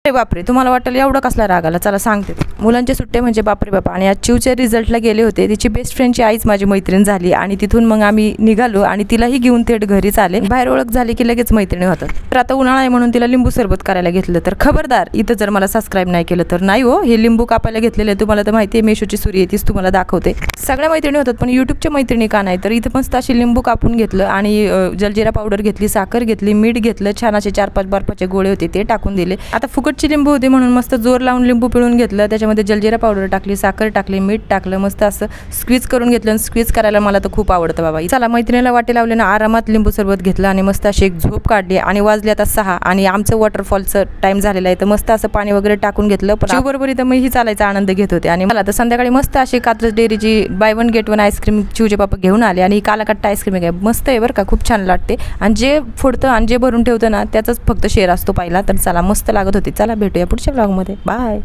अरे बापरे, तुम्हाला वाटेल एवढं कसला राग आला, चला सांगते. मुलांचे सुट्टे म्हणजे बापरे बापा. आणि आज चिवच्या रिझल्टला गेले होते. तिची बेस्ट फ्रेंडची आईच माझी मैत्रीण झाली आणि तिथून मग आम्ही निघालो आणि तिलाही घेऊन थेट घरीच आले. बाहेर ओळख झाली की लगेच मैत्रिणी होतात. तर आता उन्हाळा आहे म्हणून तिला लिंबू सरबत करायला घेतलं. तर खबरदार, इथं जर मला सबस्क्राईब नाही केलं तर नाही हो. हे लिंबू कापायला घेतलेले तुम्हाला तर माहिती आहे, मेशोची सुरी आहे तीच तुम्हाला दाखवते. सगळ्या मैत्रिणी होतात पण यूट्यूबच्या मैत्रिणी का नाही. तर इथं मस्त अशी लिंबू कापून घेतलं आणि जलजिरा पावडर घेतली, साखर घेतली, मीठ घेतलं, छान असे 4-5 बर्फाचे गोळे होते ते टाकून दिले. आता फुकटची लिंबू होते म्हणून मस्त जोर लावून लिंबू पिळून घेतलं. त्याच्यामध्ये जलजिरा पावडर टाकली, साखर टाकली, मीठ टाकलं, मस्त असं स्क्वीज करून घेतलं. आणि स्क्वीज करायला मला तर खूप आवडतं बाबा. चला मैत्रिणीला वाटे लावले ना, आरामात लिंबू सरबत घेतलं आणि मस्त अशी एक झोप काढली. आणि वाजले आता 6 आणि आमचं वॉटरफॉलचं टाइम झालेला आहे. तर मस्त असं पाणी वगैरे टाकून घेतलं. पण बरोबर इथं मी ही चालायचा आनंद घेत होते. आणि मला तर संध्याकाळी मस्त अशी कात्रज डेअरीची बाय 1 गेट 1 आईस्क्रीम चिवचे पापा घेऊन आले. आणि कालाकट्टा आईस्क्रीम आहे, मस्त आहे बरं का, खूप छान लागते. आणि जे फोडतं आणि जे भरून ठेवतं ना त्याचाच फक्त शेर असतो पाहिला. तर चला मस्त लागत होती. चला भेटूया पुढच्या ब्लॉगमध्ये. बाय.